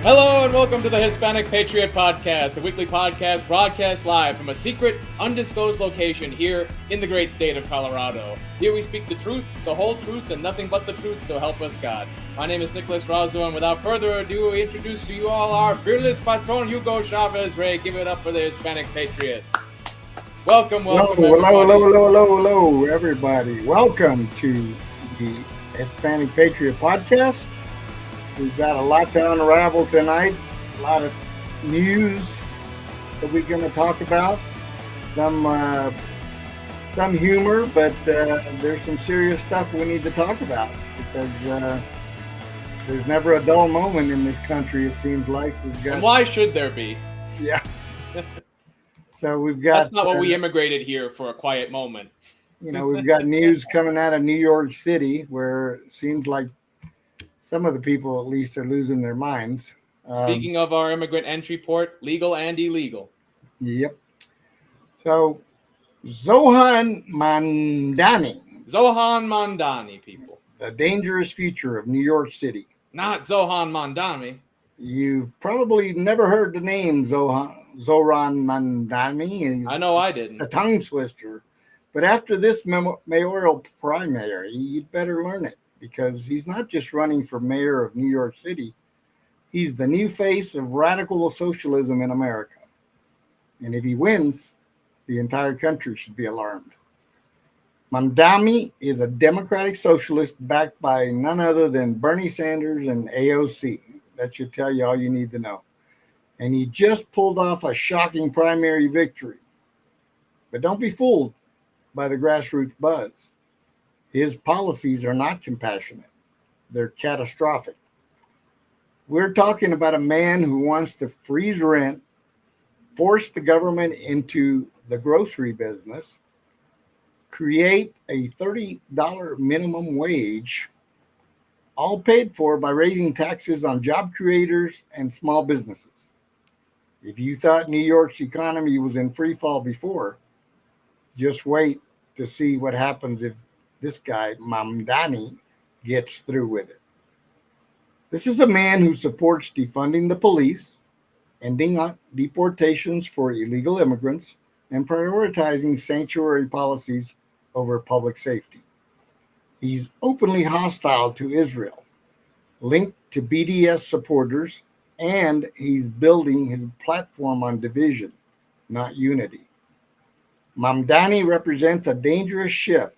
Hello and welcome to the Hispanic Patriot Podcast, the weekly podcast broadcast live from a secret, undisclosed location here in the great state of Colorado. Here we speak the truth, the whole truth, and nothing but the truth, so help us God. My name is Nicholas Razzo, and without further ado, we introduce to you all our fearless patron, Hugo Chavez. Ray, give it up for the Hispanic Patriots. Welcome, hello, everybody. Welcome to the Hispanic Patriot Podcast. We've got a lot to unravel tonight, a lot of news that we're going to talk about, some humor, but there's some serious stuff we need to talk about because there's never a dull moment in this country, it seems like. And why should there be? Yeah. So we've got... That's not what we immigrated here for, a quiet moment. You know, we've got news coming out of New York City where it seems like some of the people, at least, are losing their minds. Speaking of our immigrant entry port, legal and illegal. Yep. So, Zohran Mamdani. Zohran Mamdani, people. The dangerous future of New York City. Not Zohran Mamdani. You've probably never heard the name Zohran Mamdani. I know I didn't. It's a tongue twister. But after this mayoral primary, you'd better learn it. Because he's not just running for mayor of New York City. He's the new face of radical socialism in America. And if he wins, the entire country should be alarmed. Mamdani is a democratic socialist backed by none other than Bernie Sanders and AOC. That should tell you all you need to know. And he just pulled off a shocking primary victory. But don't be fooled by the grassroots buzz. His policies are not compassionate. They're catastrophic. We're talking about a man who wants to freeze rent, force the government into the grocery business, create a $30 minimum wage, all paid for by raising taxes on job creators and small businesses. If you thought New York's economy was in free fall before, just wait to see what happens if this guy, Mamdani, gets through with it. This is a man who supports defunding the police, ending deportations for illegal immigrants, and prioritizing sanctuary policies over public safety. He's openly hostile to Israel, linked to BDS supporters, and he's building his platform on division, not unity. Mamdani represents a dangerous shift,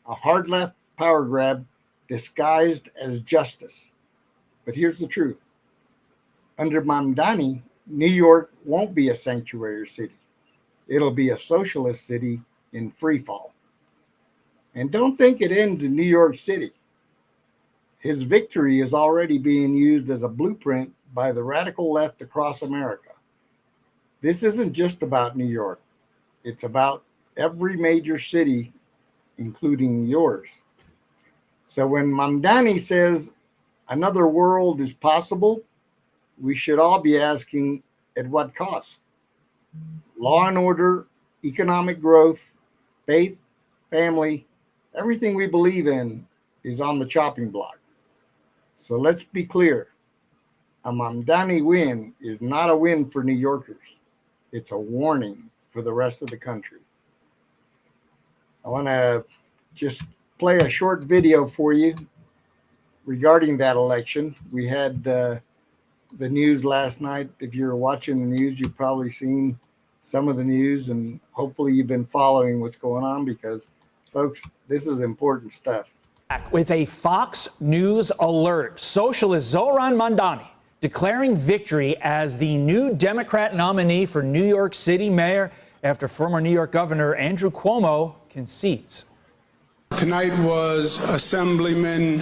a hard left power grab disguised as justice. But here's the truth. Under Mamdani, New York won't be a sanctuary city. It'll be a socialist city in free fall. And don't think it ends in New York City. His victory is already being used as a blueprint by the radical left across America. This isn't just about New York. It's about every major city, including yours. So when Mamdani says another world is possible, we should all be asking at what cost? Law and order, economic growth, faith, family, everything we believe in is on the chopping block. So let's be clear. A Mamdani win is not a win for New Yorkers. It's a warning for the rest of the country. I want to just play a short video for you regarding that election. We had the news last night. If you're watching the news, you've probably seen some of the news, and hopefully you've been following what's going on because, folks, this is important stuff. With a Fox News alert, socialist Zohran Mamdani declaring victory as the new Democrat nominee for New York City mayor after former New York Governor Andrew Cuomo concedes. Tonight was Assemblyman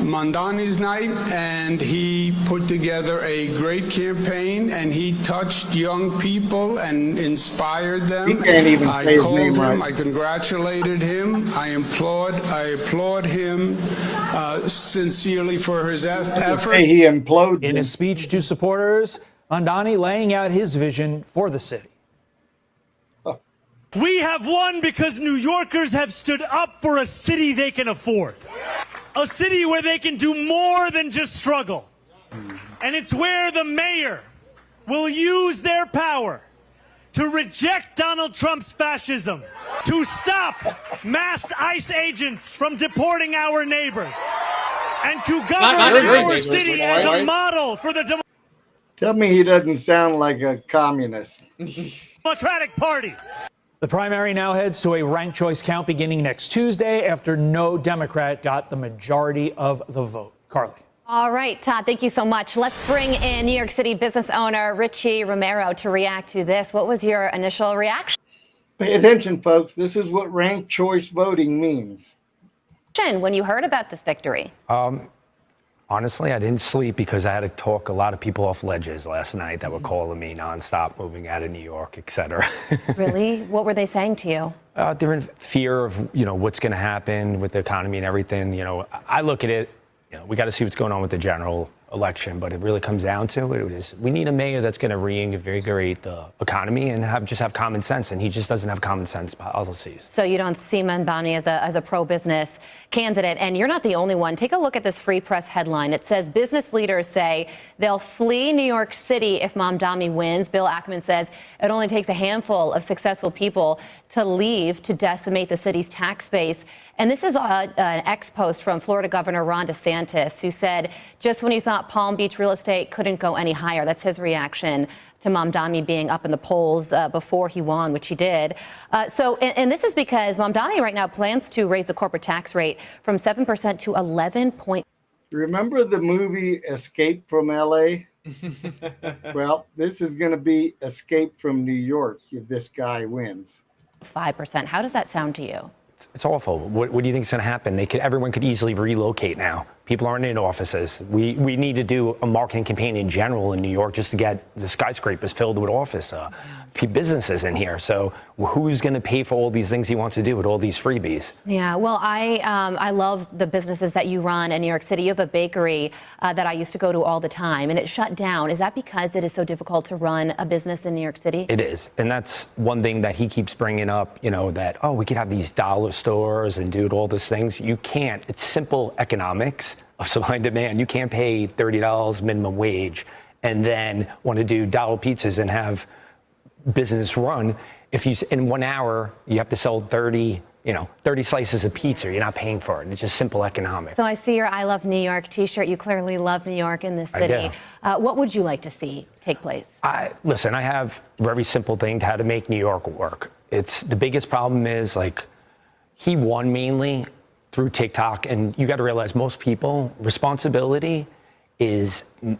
Mamdani's night, and he put together a great campaign, and he touched young people and inspired them. He can't even say his name right. I congratulated him. I applaud him sincerely for his effort. He implodes in his speech to supporters, Mamdani laying out his vision for the city. We have won because New Yorkers have stood up for a city they can afford. A city where they can do more than just struggle. And it's where the mayor will use their power to reject Donald Trump's fascism, to stop mass ICE agents from deporting our neighbors, and to govern our city as a model for the Tell me he doesn't sound like a communist. Democratic Party. The primary now heads to a ranked choice count beginning next Tuesday after no Democrat got the majority of the vote. Carly. All right, Todd, thank you so much. Let's bring in New York City business owner Richie Romero to react to this. What was your initial reaction? Pay attention, folks. This is what ranked choice voting means. When you heard about this victory? Honestly, I didn't sleep because I had to talk a lot of people off ledges last night that were calling me nonstop, moving out of New York, et cetera. Really? What were they saying to you? They're in fear of, what's going to happen with the economy and everything. I look at it, we got to see what's going on with the general election, but it really comes down to it is we need a mayor that's going to reinvigorate the economy and have common sense, and he just doesn't have common sense policies. So you don't see Mamdani as a pro-business candidate, and you're not the only one. Take a look at this Free Press headline. It says business leaders say they'll flee New York City if Mamdani wins. Bill Ackman says it only takes a handful of successful people to leave to decimate the city's tax base. And this is an ex-post from Florida Governor Ron DeSantis, who said, just when you thought Palm Beach real estate couldn't go any higher. That's his reaction to Mamdani being up in the polls before he won, which he did. And this is because Mamdani right now plans to raise the corporate tax rate from 7% to 11%. Remember the movie Escape from LA? Well, this is going to be Escape from New York if this guy wins. 5%. How does that sound to you? It's awful. What do you think is going to happen? Everyone could easily relocate now. People aren't in offices. We need to do a marketing campaign in general in New York just to get the skyscrapers filled with office businesses in here. So who's going to pay for all these things he wants to do with all these freebies? Yeah, well, I love the businesses that you run in New York City. You have a bakery that I used to go to all the time, and it shut down. Is that because it is so difficult to run a business in New York City? It is. And that's one thing that he keeps bringing up, that, we could have these dollar stores and do all these things. You can't. It's simple economics of supply and demand. You can't pay $30 minimum wage and then want to do dollar pizzas and have business run. If you, in 1 hour, you have to sell 30 slices of pizza, you're not paying for it. It's just simple economics. So I see your I Love New York t-shirt. You clearly love New York in this city. What would you like to see take place? Listen, I have a very simple thing to how to make New York work. The biggest problem is he won mainly through TikTok, and you got to realize most people, responsibility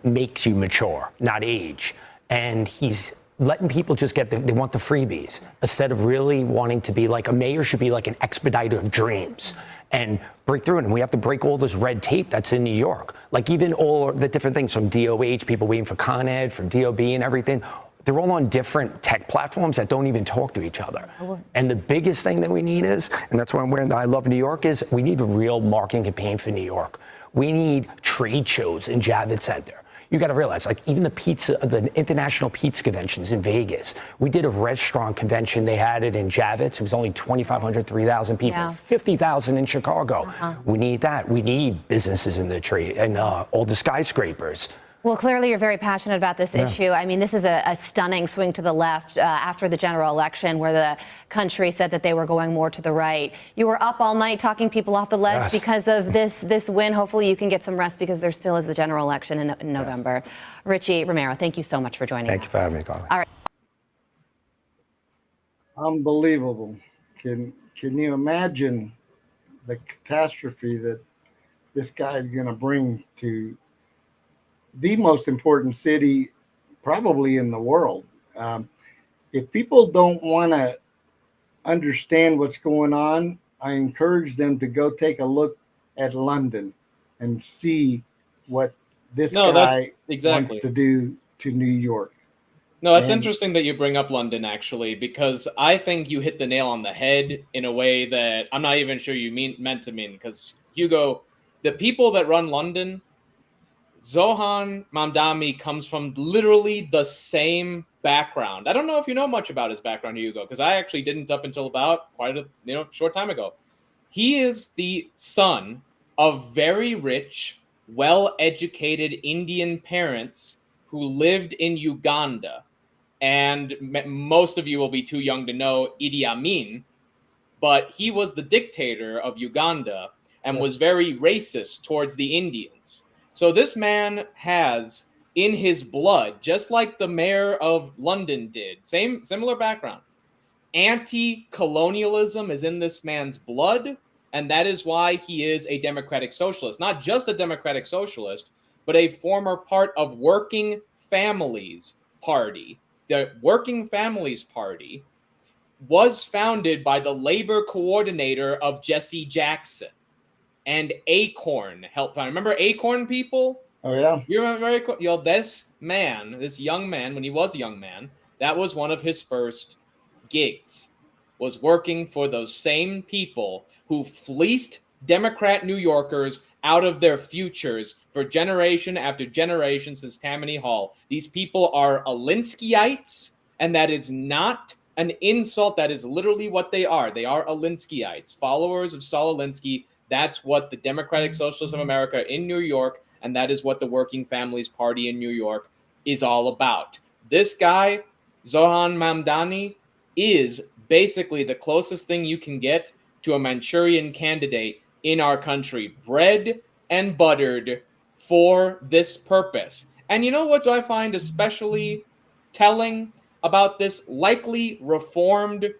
makes you mature, not age. And he's letting people just they want the freebies instead of really wanting to be a mayor should be like an expediter of dreams and break through it. And we have to break all this red tape that's in New York. Even all the different things from DOH, people waiting for Con Ed, for DOB and everything. They're all on different tech platforms that don't even talk to each other. And the biggest thing that we need is, and that's why I'm wearing the I Love New York, is we need a real marketing campaign for New York. We need trade shows in Javits Center. You got to realize, even the International Pizza Conventions in Vegas. We did a restaurant convention. They had it in Javits. It was only 2,500, 3,000 people, 50,000 in Chicago. We need that. We need businesses in the trade and all the skyscrapers. Well, clearly you're very passionate about this issue. I mean, this is a stunning swing to the left after the general election where the country said that they were going more to the right. You were up all night talking people off the ledge because of this win. Hopefully you can get some rest because there still is the general election in November. Richie Romero, thank you so much for joining us. Thank you for having me, Carly. All right. Unbelievable. Can you imagine the catastrophe that this guy is going to bring to the most important city probably in the world? If people don't want to understand what's going on, I encourage them to go take a look at London and see what this guy wants to do to New York. No, it's interesting that you bring up London, actually, because I think you hit the nail on the head in a way that I'm not even sure you meant to mean. Because, Hugo, the people that run London, Zohran Mamdani comes from literally the same background. I don't know if you know much about his background, Hugo, because I actually didn't up until about quite a short time ago. He is the son of very rich well-educated Indian parents who lived in Uganda. And most of you will be too young to know Idi Amin, but he was the dictator of Uganda and was very racist towards the Indians. So this man has in his blood, just like the mayor of London did, similar background, anti-colonialism is in this man's blood, and that is why he is a democratic socialist. Not just a democratic socialist, but a former part of Working Families Party. The Working Families Party was founded by the labor coordinator of Jesse Jackson, and Acorn helped found. Remember Acorn, people? Oh yeah. You remember Acorn? You know, this young man, when he was a young man, that was one of his first gigs, was working for those same people who fleeced Democrat New Yorkers out of their futures for generation after generation since Tammany Hall. These people are Alinskyites, and that is not an insult. That is literally what they are. They are Alinskyites, followers of Saul Alinsky. That's what the Democratic Socialists of America in New York, and that is what the Working Families Party in New York is all about. This guy, Zohran Mamdani, is basically the closest thing you can get to a Manchurian candidate in our country, bred and buttered for this purpose. And you know what I find especially telling about this likely reformed,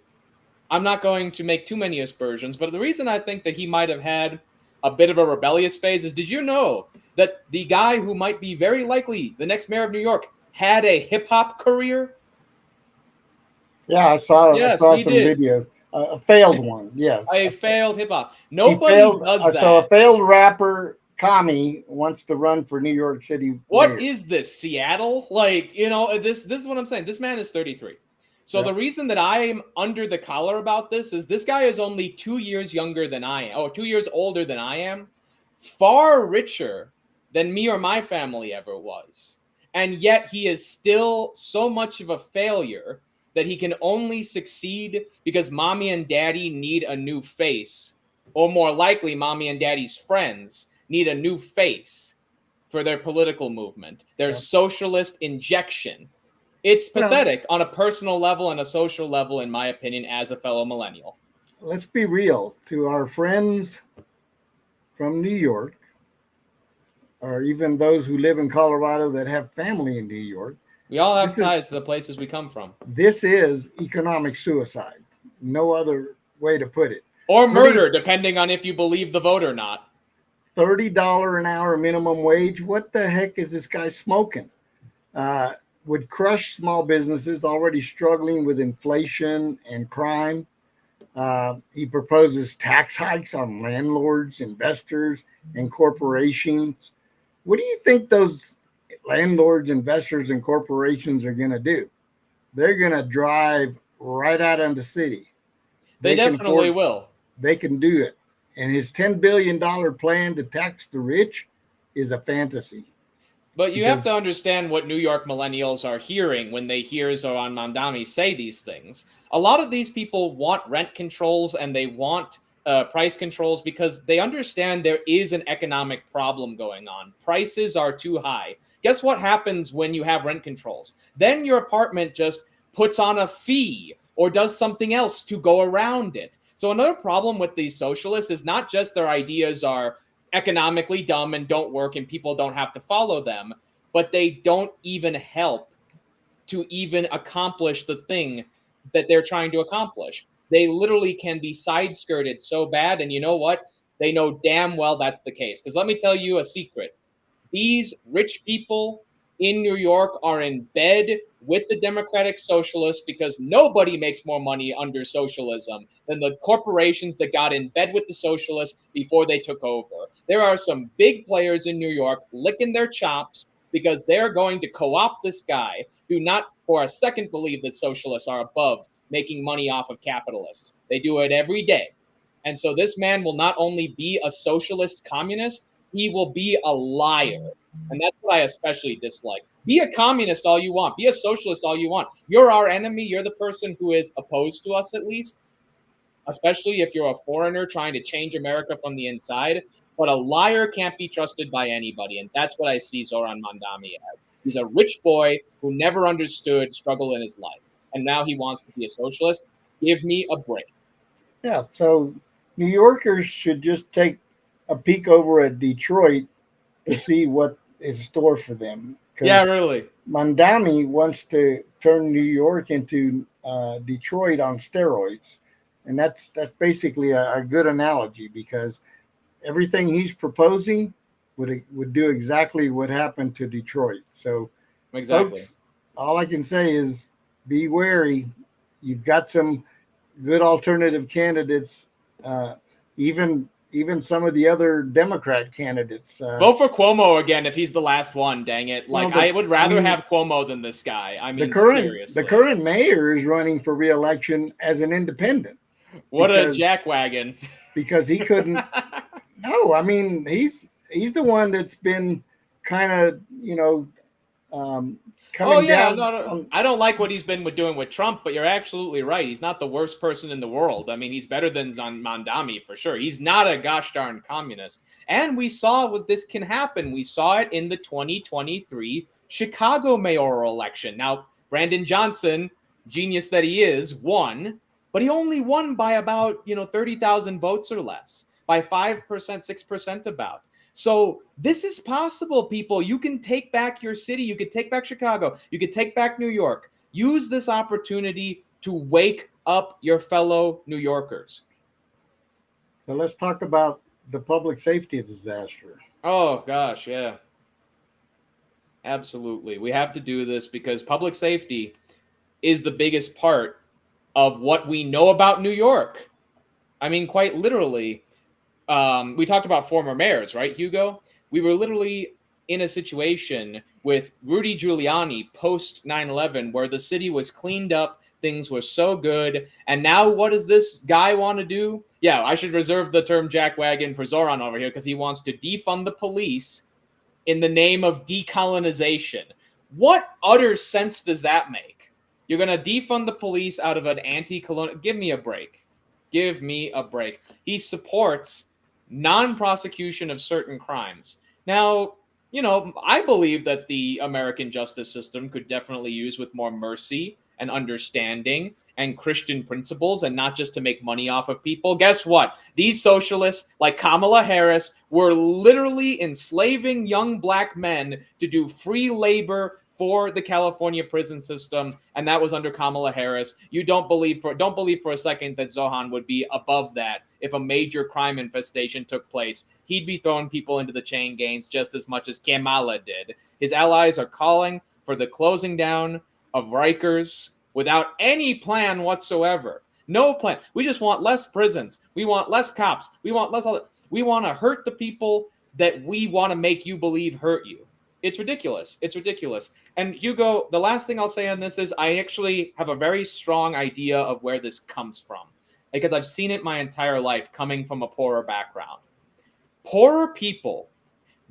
I'm not going to make too many aspersions, but the reason I think that he might have had a bit of a rebellious phase is, did you know that the guy who might be very likely the next mayor of New York had a hip-hop career? Yeah, I saw some did. videos. A failed one, yes. A failed hip-hop. Nobody does that. So a failed rapper, Kami, wants to run for New York City. What mayor. is this, Seattle? Like, you know, this is what I'm saying. This man is 33. So the reason that I am under the collar about this is this guy is only 2 years younger than I am, or 2 years older than I am, far richer than me or my family ever was. And yet he is still so much of a failure that he can only succeed because mommy and daddy need a new face, or more likely mommy and daddy's friends need a new face for their political movement, their socialist injection. It's pathetic on a personal level and a social level, in my opinion, as a fellow millennial. Let's be real. To our friends from New York, or even those who live in Colorado that have family in New York, we all have ties to the places we come from. This is economic suicide. No other way to put it. Or murder, depending on if you believe the vote or not. $30 an hour minimum wage. What the heck is this guy smoking? Would crush small businesses already struggling with inflation and crime. He proposes tax hikes on landlords, investors, and corporations. What do you think those landlords, investors, and corporations are going to do? They're going to drive right out of the city. They definitely will. They can do it. And his $10 billion plan to tax the rich is a fantasy. But you have to understand what New York millennials are hearing when they hear Zohran Mamdani say these things. A lot of these people want rent controls and they want price controls because they understand there is an economic problem going on. Prices are too high. Guess what happens when you have rent controls? Then your apartment just puts on a fee or does something else to go around it. So another problem with these socialists is not just their ideas are economically dumb and don't work and people don't have to follow them, but they don't even help to even accomplish the thing that they're trying to accomplish. They literally can be side-skirted so bad, and you know what? They know damn well that's the case. Because let me tell you a secret. These rich people in New York are in bed with the Democratic Socialists because nobody makes more money under socialism than the corporations that got in bed with the Socialists before they took over. There are some big players in New York licking their chops because they're going to co-opt this guy. Do not for a second believe that socialists are above making money off of capitalists. They do it every day. And so this man will not only be a socialist communist, he will be a liar. And that's what I especially dislike. Be a communist all you want. Be a socialist all you want. You're our enemy. You're the person who is opposed to us, at least, especially if you're a foreigner trying to change America from the inside. but a liar can't be trusted by anybody. And that's what I see Zohran Mamdani as. He's a rich boy who never understood struggle in his life. And now he wants to be a socialist. Give me a break. Yeah, so New Yorkers should just take a peek over at Detroit to see what is in store for them. Yeah, really. Mamdani wants to turn New York into Detroit on steroids. And that's basically a good analogy, because everything he's proposing would do exactly what happened to Detroit. So, exactly. Folks, all I can say is be wary. You've got some good alternative candidates, even some of the other Democrat candidates. Vote for Cuomo again if he's the last one, dang it. Like, I would rather have Cuomo than this guy. I mean, seriously. The current mayor is running for re-election as an independent. What a jackwagon. Because he couldn't. No, I mean, he's the one that's been kind of, coming down. No. I don't like what he's been doing with Trump, but you're absolutely right. He's not the worst person in the world. I mean, he's better than Mamdani for sure. He's not a gosh darn communist. And we saw what this can happen. We saw it in the 2023 Chicago mayoral election. Now, Brandon Johnson, genius that he is, won, but he only won by about 30,000 votes or less, by 5%, 6% about. So this is possible, people. You can take back your city. You could take back Chicago. You could take back New York. Use this opportunity to wake up your fellow New Yorkers. So let's talk about the public safety disaster. Oh, gosh, yeah. Absolutely. We have to do this because public safety is the biggest part of what we know about New York. I mean, quite literally. We talked about former mayors, right, Hugo? We were literally in a situation with Rudy Giuliani post 9/11 where the city was cleaned up, things were so good, and now what does this guy want to do? Yeah, I should reserve the term jackwagon for Zohran over here because he wants to defund the police in the name of decolonization. What utter sense does that make? You're going to defund the police out of an anti-colonial... Give me a break. Give me a break. He supports non-prosecution of certain crimes. Now, I believe that the American justice system could definitely use with more mercy and understanding and Christian principles, and not just to make money off of people. Guess what? These socialists, like Kamala Harris, were literally enslaving young black men to do free labor for the California prison system, and that was under Kamala Harris. You don't believe for a second that Zohan would be above that if a major crime infestation took place. He'd be throwing people into the chain gangs just as much as Kamala did. His allies are calling for the closing down of Rikers without any plan whatsoever. No plan. We just want less prisons. We want less cops. We want less. We want to hurt the people that we want to make you believe hurt you. It's ridiculous. It's ridiculous. And Hugo, the last thing I'll say on this is I actually have a very strong idea of where this comes from, because I've seen it my entire life coming from a poorer background. Poorer people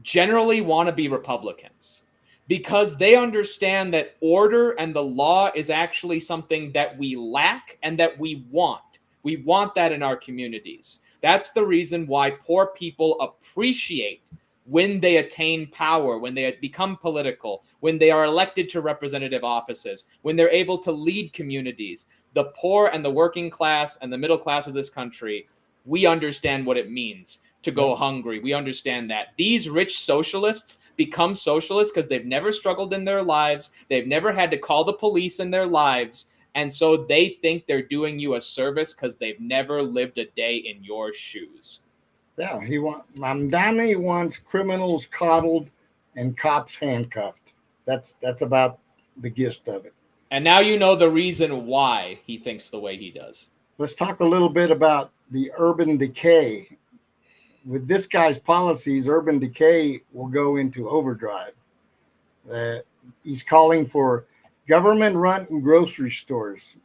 generally want to be Republicans because they understand that order and the law is actually something that we lack and that we want. We want that in our communities. That's the reason why poor people appreciate when they attain power, when they become political, when they are elected to representative offices, when they're able to lead communities. The poor and the working class and the middle class of this country, we understand what it means to go hungry. We understand that. These rich socialists become socialists because they've never struggled in their lives. They've never had to call the police in their lives. And so they think they're doing you a service because they've never lived a day in your shoes. Yeah, Mamdani wants criminals coddled and cops handcuffed. That's about the gist of it. And now you know the reason why he thinks the way he does. Let's talk a little bit about the urban decay. With this guy's policies, urban decay will go into overdrive. He's calling for government-run grocery stores,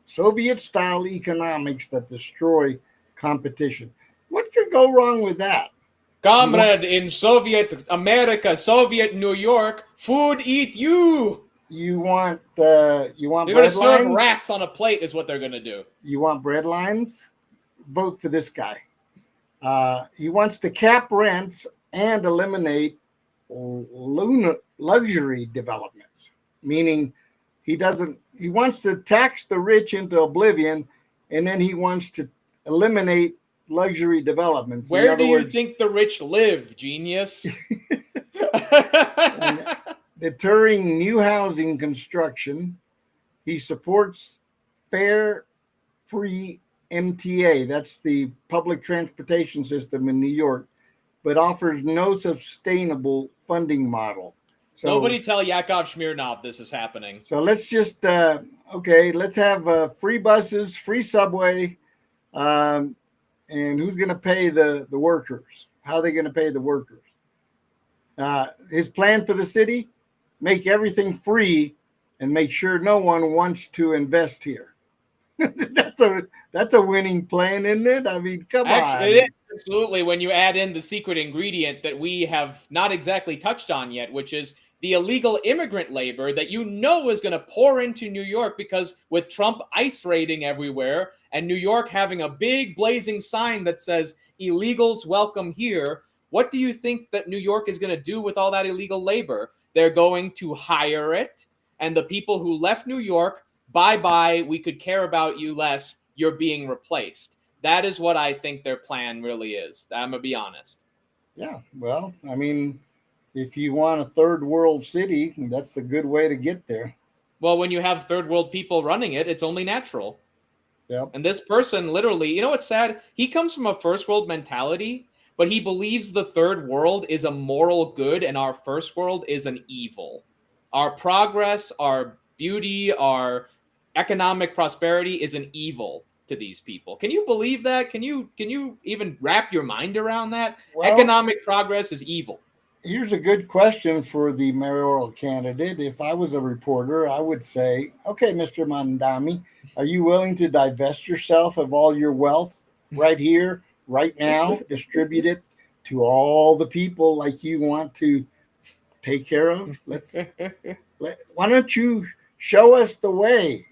Soviet-style economics that destroy competition. What could go wrong with that? Comrade, in Soviet America, Soviet New York, food eat you. You want They're bread going to serve lines? rats on a plate is what they're going to do. You want bread lines? Vote for this guy. He wants to cap rents and eliminate luxury developments, meaning he wants to tax the rich into oblivion, and then he wants to eliminate luxury developments. Where do you think the rich live, genius? Deterring new housing construction. He supports fare free MTA, that's the public transportation system in New York, but offers no sustainable funding model. So nobody tell Yakov Smirnov this is happening. So let's just let's have free buses, free subway, and who's going to pay the workers? How are they going to pay the workers? His plan for the city: make everything free and make sure no one wants to invest here. That's a winning plan, isn't it? I mean, come on. It is, absolutely, when you add in the secret ingredient that we have not exactly touched on yet, which is the illegal immigrant labor that is going to pour into New York, because with Trump ICE raiding everywhere and New York having a big blazing sign that says illegals welcome here, what do you think that New York is going to do with all that illegal labor? They're going to hire it, and the people who left New York, bye-bye, we could care about you less, you're being replaced. That is what I think their plan really is. I'm going to be honest. Yeah, well, I mean, if you want a third world city, that's a good way to get there. Well, when you have third world people running it, it's only natural. Yep. And this person literally, you know what's sad? He comes from a first world mentality, but he believes the third world is a moral good and our first world is an evil. Our progress, our beauty, our economic prosperity is an evil to these people. Can you believe that? Can you even wrap your mind around that? Well, economic progress is evil. Here's a good question for the mayoral candidate. If I was a reporter, I would say, okay, Mr. Mamdani, are you willing to divest yourself of all your wealth right here, right now, distribute it to all the people like you want to take care of? Why don't you show us the way?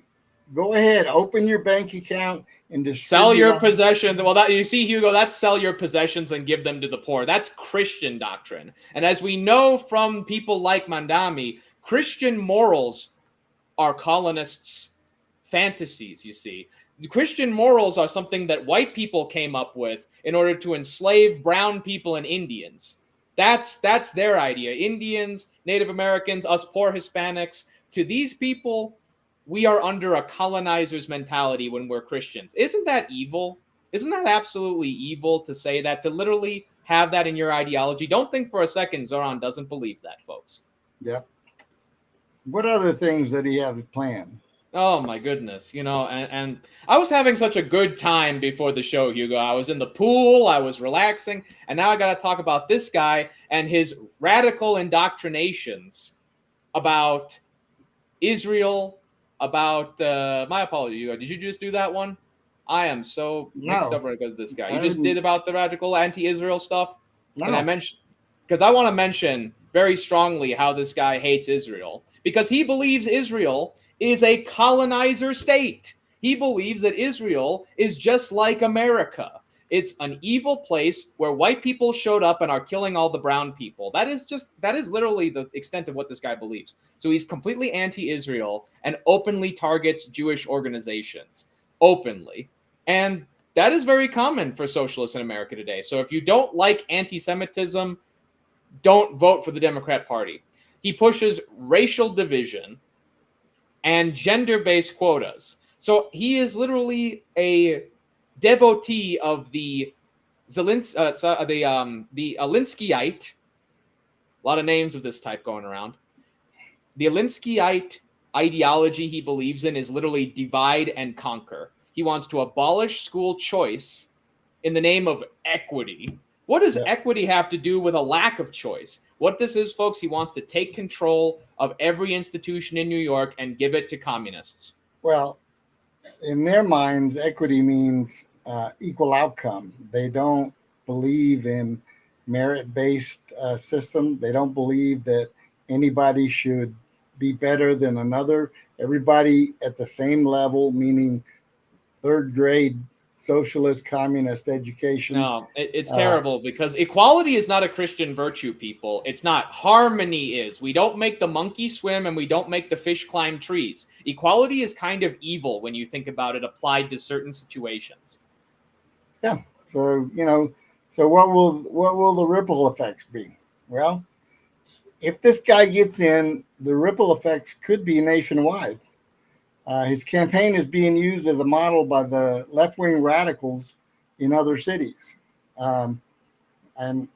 Go ahead, open your bank account and distribute. Sell your possessions. Well, that you see, Hugo, that's sell your possessions and give them to the poor. That's Christian doctrine. And as we know from people like Mamdani, Christian morals are colonists' fantasies, you see. The Christian morals are something that white people came up with in order to enslave brown people and Indians. That's their idea. Indians, Native Americans, us poor Hispanics. To these people, we are under a colonizer's mentality when we're Christians. Isn't that evil? Isn't that absolutely evil to say that, to literally have that in your ideology? Don't think for a second Zohran doesn't believe that, folks. Yep. What other things did he have planned? Oh, my goodness. And I was having such a good time before the show, Hugo. I was in the pool, I was relaxing, and now I got to talk about this guy and his radical indoctrinations about Israel, about my apology, Hugo. Did you just do that one? I am so mixed up because of this guy. You just did about the radical anti-Israel stuff? No. And I mentioned, because I want to mention very strongly how this guy hates Israel, because he believes Israel is a colonizer state. He believes that Israel is just like America. It's an evil place where white people showed up and are killing all the brown people. That is literally the extent of what this guy believes. So he's completely anti-Israel and openly targets Jewish organizations. Openly. And that is very common for socialists in America today. So if you don't like anti-Semitism, don't vote for the Democrat Party. He pushes racial division and gender-based quotas. So he is literally a devotee of the Alinskyite, a lot of names of this type going around. The Alinskyite ideology he believes in is literally divide and conquer. He wants to abolish school choice in the name of equity. What does equity have to do with a lack of choice? What this is, folks, he wants to take control of every institution in New York and give it to communists. Well, in their minds, equity means equal outcome. They don't believe in merit-based system. They don't believe that anybody should be better than another. Everybody at the same level, meaning third grade socialist, communist education. No, it's terrible because equality is not a Christian virtue, people. It's not. Harmony is. We don't make the monkey swim and we don't make the fish climb trees. Equality is kind of evil when you think about it applied to certain situations. Yeah. So, so what will the ripple effects be? Well, if this guy gets in, the ripple effects could be nationwide. His campaign is being used as a model by the left-wing radicals in other cities. And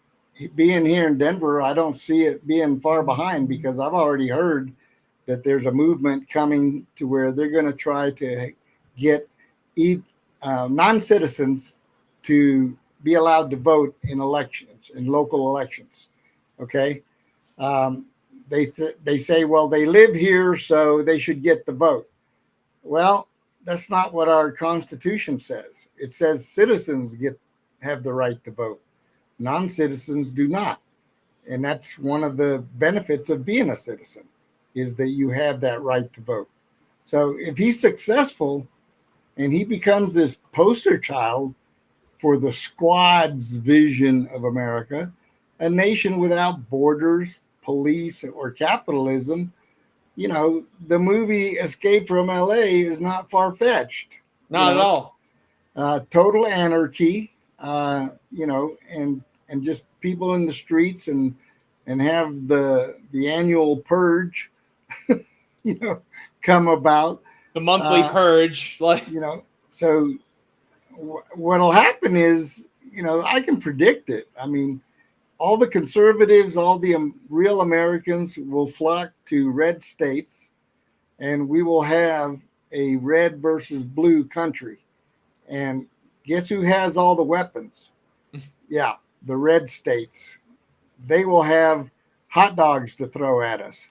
being here in Denver, I don't see it being far behind because I've already heard that there's a movement coming to where they're going to try to get non-citizens to be allowed to vote in elections, in local elections. Okay. They say, well, they live here, so they should get the vote. Well, that's not what our Constitution says. It says citizens have the right to vote. Non-citizens do not. And that's one of the benefits of being a citizen, is that you have that right to vote. So if he's successful and he becomes this poster child for the Squad's vision of America, a nation without borders, police, or capitalism, the movie Escape from LA is not far-fetched. Not at all. Total anarchy, and just people in the streets and have the annual purge, come about. The monthly purge, So what'll happen is, I can predict it. I mean, all the conservatives, all the real Americans will flock to red states, and we will have a red versus blue country. And guess who has all the weapons? Yeah, the red states. They will have hot dogs to throw at us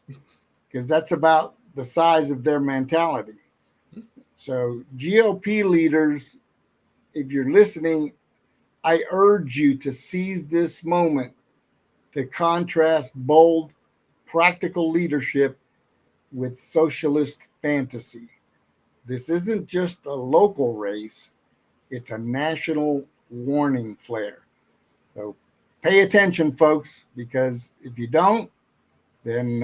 because that's about the size of their mentality. So GOP leaders, if you're listening, I urge you to seize this moment to contrast bold, practical leadership with socialist fantasy. This isn't just a local race, it's a national warning flare. So pay attention, folks, because if you don't, then,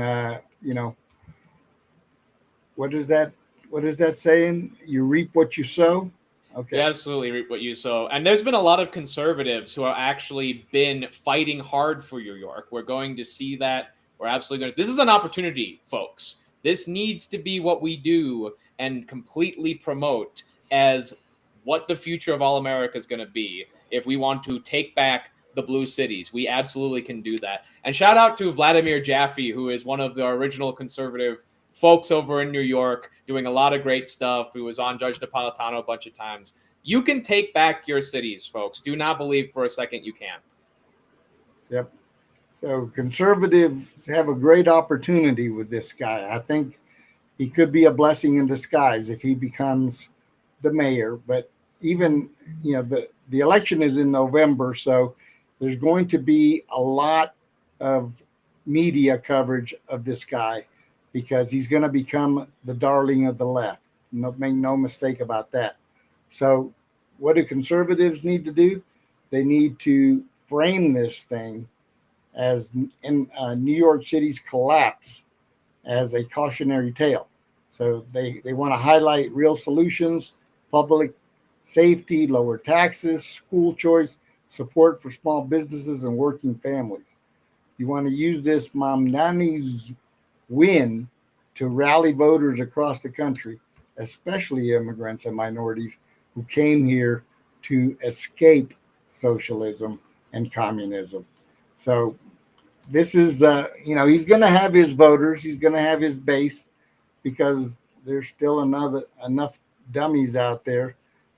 what is that saying? You reap what you sow. Okay. You absolutely reap what you sow. And there's been a lot of conservatives who have actually been fighting hard for New York. We're going to see that. We're absolutely going to. This is an opportunity, folks. This needs to be what we do and completely promote as what the future of all America is going to be. If we want to take back the blue cities, we absolutely can do that. And shout out to Vladimir Jaffe, who is one of the original conservative folks over in New York doing a lot of great stuff. Who was on Judge Napolitano a bunch of times. You can take back your cities, folks. Do not believe for a second you can. Yep. So conservatives have a great opportunity with this guy. I think he could be a blessing in disguise if he becomes the mayor. But even, the election is in November, so there's going to be a lot of media coverage of this guy, because he's going to become the darling of the left. Make no mistake about that. So what do conservatives need to do? They need to frame this thing as in New York City's collapse as a cautionary tale. So they want to highlight real solutions, public safety, lower taxes, school choice, support for small businesses and working families. You want to use this Mamdani's win to rally voters across the country, especially immigrants and minorities who came here to escape socialism and communism. So this is, he's going to have his voters, he's going to have his base, because there's still enough dummies out there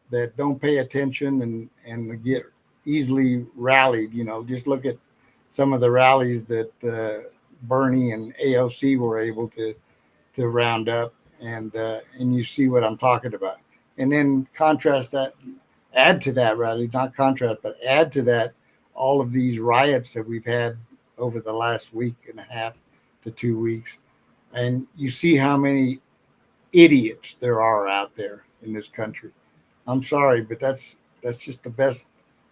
that don't pay attention and get easily rallied. Just look at some of the rallies that Bernie and AOC were able to round up, and you see what I'm talking about. And then contrast that, add to that, add to that all of these riots that we've had over the last week and a half to 2 weeks. And you see how many idiots there are out there in this country. I'm sorry, but that's That's just the best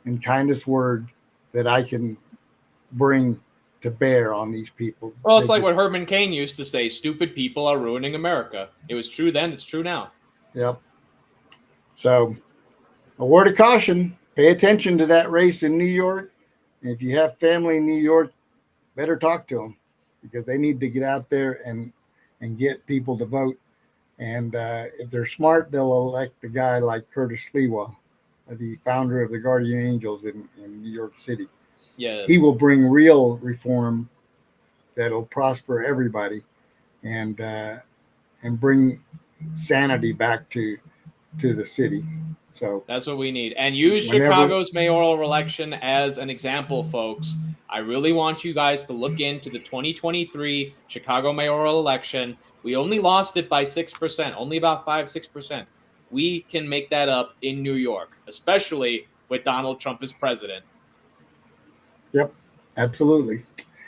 and kindest word that I can bring to bear on these people. Well, it's like what Herman Cain used to say, stupid people are ruining America. It was true then, it's true now. Yep. So, a word of caution, pay attention to that race in New York. And if you have family in New York, better talk to them, because they need to get out there and get people to vote. And if they're smart, they'll elect a guy like Curtis Lewa, the founder of the Guardian Angels in New York City. Yeah, he will bring real reform that'll prosper everybody, and bring sanity back to the city. So that's what we need. And use Chicago's mayoral election as an example, folks. I really want you guys to look into the 2023 Chicago mayoral election. We only lost it by 6%, only about 5-6%. We can make that up in New York, especially with Donald Trump as president. Yep, absolutely.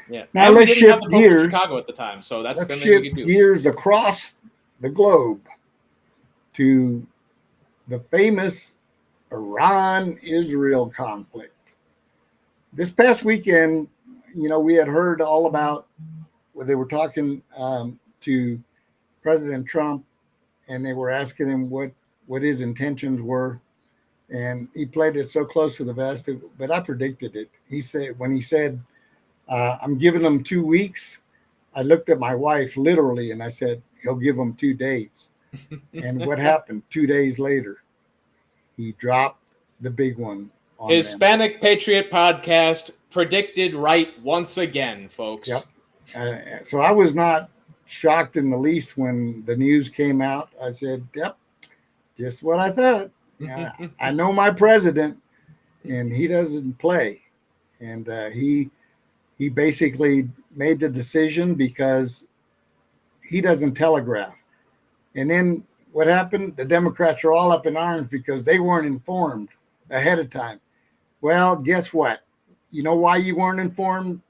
Yeah. Now and let's shift gears. Chicago at the time, so that's let's shift gears across the globe to the famous Iran-Israel conflict. This past weekend, we had heard all about when they were talking to President Trump, and they were asking him what his intentions were. And he played it so close to the vest, but I predicted it. When he said, I'm giving them 2 weeks, I looked at my wife literally and I said, he'll give them 2 days. And what happened 2 days later? He dropped the big one on Hispanic Patriot podcast predicted right once again, folks. Yep. So I was not shocked in the least when the news came out. I said, yep, just what I thought. I know my president, and he doesn't play. And he basically made the decision because he doesn't telegraph. And then what happened? The Democrats are all up in arms because they weren't informed ahead of time. Well, guess what? You know why you weren't informed?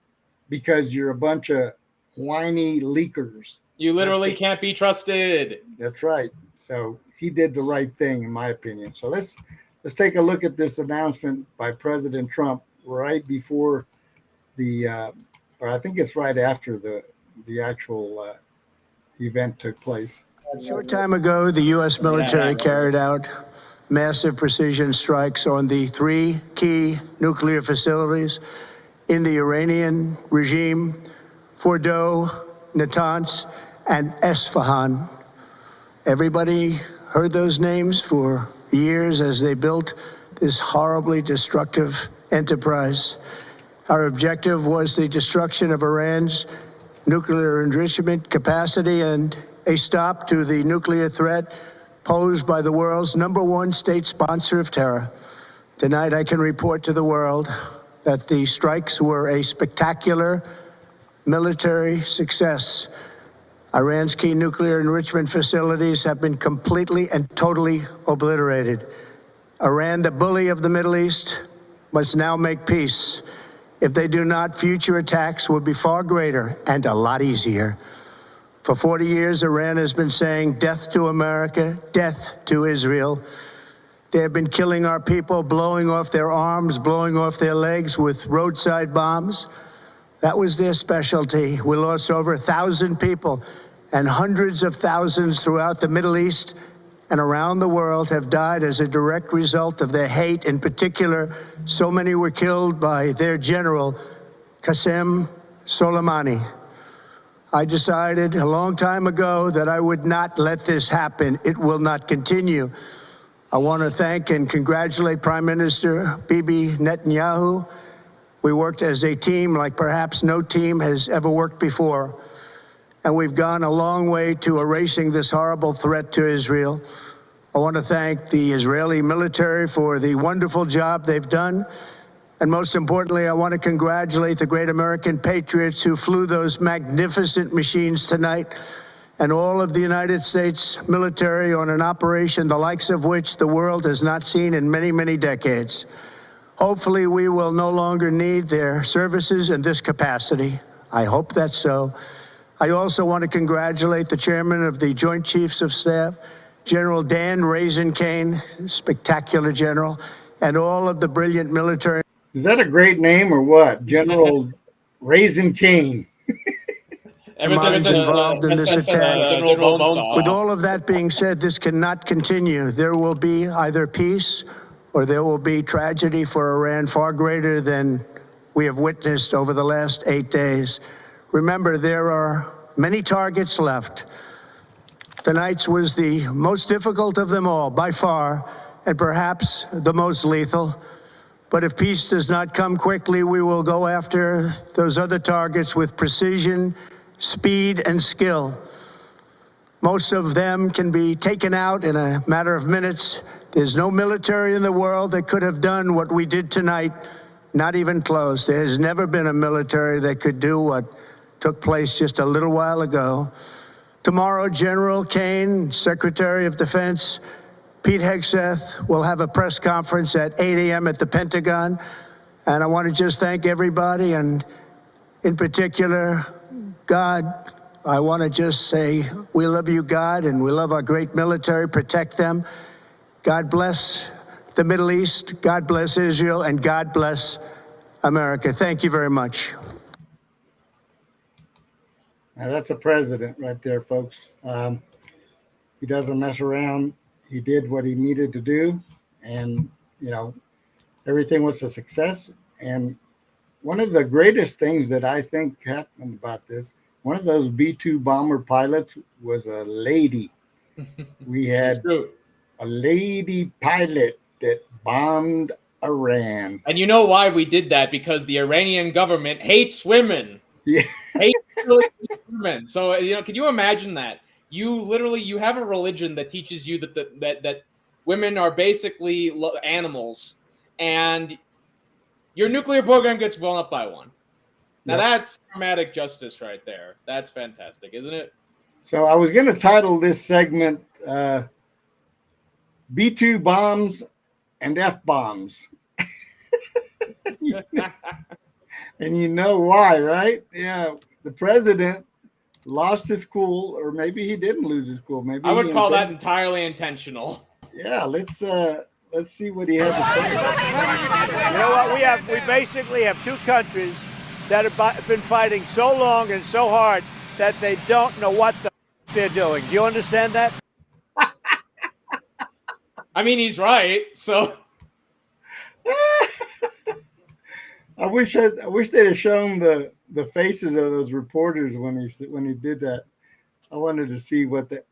Because you're a bunch of whiny leakers. You literally can't be trusted. That's right. So he did the right thing, in my opinion. So let's take a look at this announcement by President Trump right before or I think it's right after the actual event took place. A short time ago, the U.S. military carried out massive precision strikes on the 3 key nuclear facilities in the Iranian regime, Fordow, Natanz, and Esfahan. Everybody heard those names for years as they built this horribly destructive enterprise. Our objective was the destruction of Iran's nuclear enrichment capacity and a stop to the nuclear threat posed by the world's #1 state sponsor of terror. Tonight, I can report to the world that the strikes were a spectacular military success. Iran's key nuclear enrichment facilities have been completely and totally obliterated. Iran, the bully of the Middle East, must now make peace. If they do not, future attacks will be far greater and a lot easier. For 40 years, Iran has been saying death to America, death to Israel. They have been killing our people, blowing off their arms, blowing off their legs with roadside bombs. That was their specialty. We lost over 1,000 people, and hundreds of thousands throughout the Middle East and around the world have died as a direct result of their hate. In particular, so many were killed by their general, Qasem Soleimani. I decided a long time ago that I would not let this happen. It will not continue. I want to thank and congratulate Prime Minister Bibi Netanyahu. We worked as a team like perhaps no team has ever worked before. And we've gone a long way to erasing this horrible threat to Israel. I want to thank the Israeli military for the wonderful job they've done. And most importantly, I want to congratulate the great American patriots who flew those magnificent machines tonight, and all of the United States military on an operation the likes of which the world has not seen in many, many decades. Hopefully, we will no longer need their services in this capacity. I hope that's so. I also want to congratulate the chairman of the Joint Chiefs of Staff, General Dan Raisin Kane, spectacular general, and all of the brilliant military. Is that a great name or what? General Raisin Cane. minds involved in this attack. General Bonesaw. With all of that being said, this cannot continue. There will be either peace or there will be tragedy for Iran far greater than we have witnessed over the last 8 days. Remember, there are many targets left. Tonight's was the most difficult of them all, by far, and perhaps the most lethal. But if peace does not come quickly, we will go after those other targets with precision, speed, and skill. Most of them can be taken out in a matter of minutes. There's no military in the world that could have done what we did tonight, not even close. There has never been a military that could do what took place just a little while ago. Tomorrow, General Kane, Secretary of Defense, Pete Hegseth will have a press conference at 8 a.m. at the Pentagon. And I want to just thank everybody, and in particular, God. I want to just say we love you, God, and we love our great military. Protect them. God bless the Middle East. God bless Israel, and God bless America. Thank you very much. Now that's a president right there, folks. He doesn't mess around. He did what he needed to do, and everything was a success. And one of the greatest things that I think happened about this, one of those B-2 bomber pilots was a lady. We had a lady pilot that bombed Iran. And you know why we did that? Because the Iranian government hates women. Yeah. Hates women. So, can you imagine that? You have a religion that teaches you that women are basically animals, and your nuclear program gets blown up by one. Now that's dramatic justice right there. That's fantastic, isn't it? So I was going to title this segment B-2 bombs and F-bombs. And you know why, right? Yeah, the president lost his cool, or maybe he didn't lose his cool. Maybe I would call that entirely intentional. Yeah, let's see what he had to say. You know what? We basically have two countries that have been fighting so long and so hard that they don't know what they're doing. Do you understand that? I mean, he's right. So I wish they'd have shown the faces of those reporters when he did that. I wanted to see what the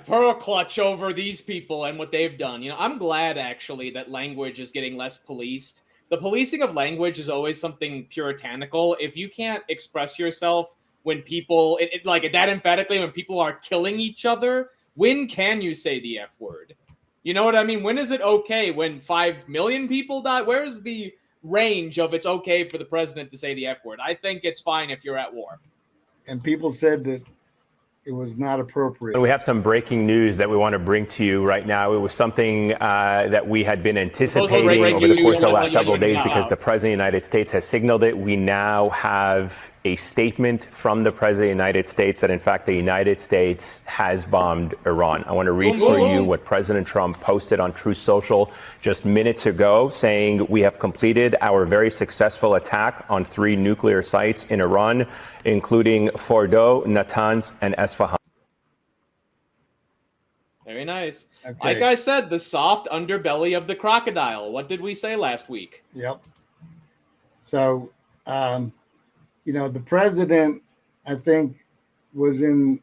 pearl clutch over these people and what they've done. I'm glad actually that language is getting less policed. The policing of language is always something puritanical. If you can't express yourself when people like that emphatically, when people are killing each other, when can you say the F word? You know what I mean? When is it okay when 5 million people die? Where's the range of it's okay for the president to say the F word? I think it's fine if you're at war. And people said that it was not appropriate. We have some breaking news that we want to bring to you right now. It was something that we had been anticipating over the course of the last several days because the President of the United States has signaled it. We now have a statement from the President of the United States that, in fact, the United States has bombed Iran. I want to read for you what President Trump posted on Truth Social just minutes ago, saying we have completed our very successful attack on 3 nuclear sites in Iran, including Fordow, Natanz, and Esfahan. Very nice. Okay. Like I said, the soft underbelly of the crocodile. What did we say last week? Yep. So, the president, I think, was in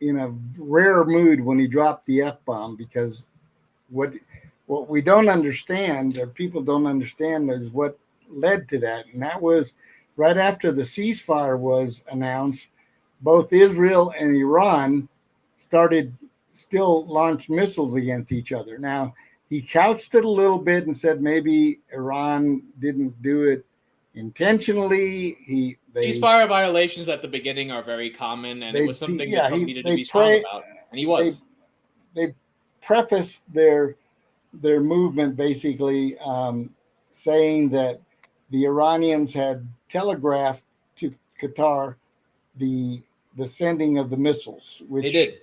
a rare mood when he dropped the F-bomb, because what we don't understand, or people don't understand, is what led to that. And that was right after the ceasefire was announced, both Israel and Iran still launched missiles against each other. Now, he couched it a little bit and said maybe Iran didn't do it intentionally. Ceasefire violations at the beginning are very common, and it was something that Trump needed to be strong about, and he was. They prefaced their movement basically saying that the Iranians had telegraphed to Qatar the sending of the missiles, which they did.